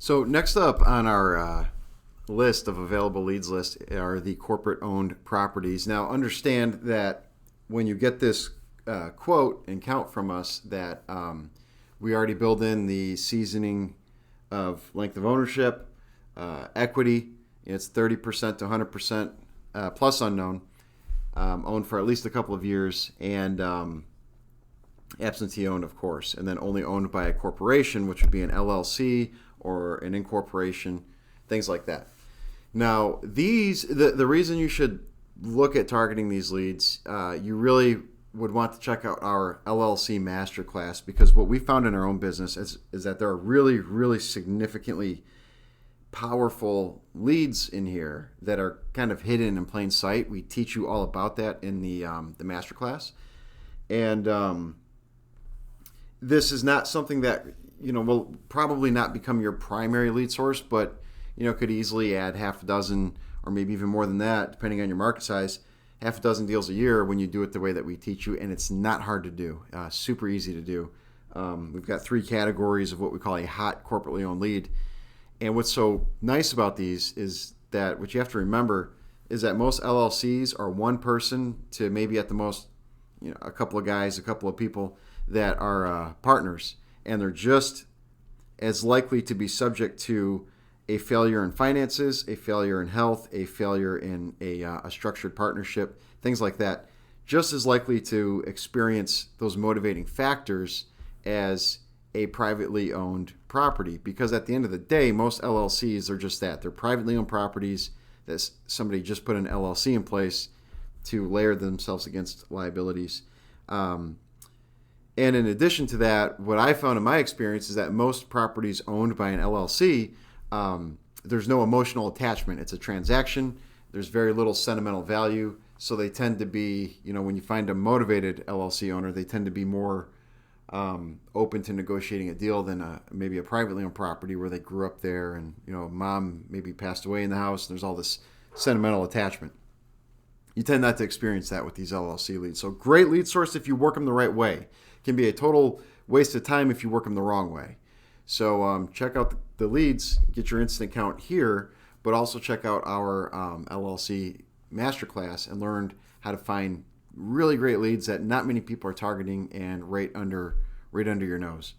So next up on our list of available leads list are the corporate-owned properties. Now understand that when you get this quote and count from us, that we already build in the seasoning of length of ownership, equity. It's 30% to 100% plus unknown, owned for at least a couple of years, and absentee owned, of course, and then only owned by a corporation, which would be an LLC or an incorporation, things like that. Now, the reason you should look at targeting these leads, you really would want to check out our LLC Masterclass, because what we found in our own business is that there are really, really significantly powerful leads in here that are kind of hidden in plain sight. We teach you all about that in the Masterclass. And this is not something that, will probably not become your primary lead source, but, could easily add half a dozen or maybe even more than that, depending on your market size, half a dozen deals a year when you do it the way that we teach you. And it's not hard to do, super easy to do. We've got 3 categories of what we call a hot corporately owned lead. And what's so nice about these is that what you have to remember is that most LLCs are one person to maybe at the most, a couple of guys, a couple of people that are partners, and they're just as likely to be subject to a failure in finances, a failure in health, a failure in a structured partnership, things like that, just as likely to experience those motivating factors as a privately owned property. Because at the end of the day, most LLCs are just that. They're privately owned properties that somebody just put an LLC in place to layer themselves against liabilities. And in addition to that, what I found in my experience is that most properties owned by an LLC, there's no emotional attachment. It's a transaction. There's very little sentimental value. So they tend to be, when you find a motivated LLC owner, they tend to be more open to negotiating a deal than maybe a privately owned property where they grew up there and, mom maybe passed away in the house. There's all this sentimental attachment. You tend not to experience that with these LLC leads. So great lead source if you work them the right way. Can be a total waste of time if you work them the wrong way. So check out the leads, get your instant count here, but also check out our LLC Masterclass and learn how to find really great leads that not many people are targeting and right under your nose.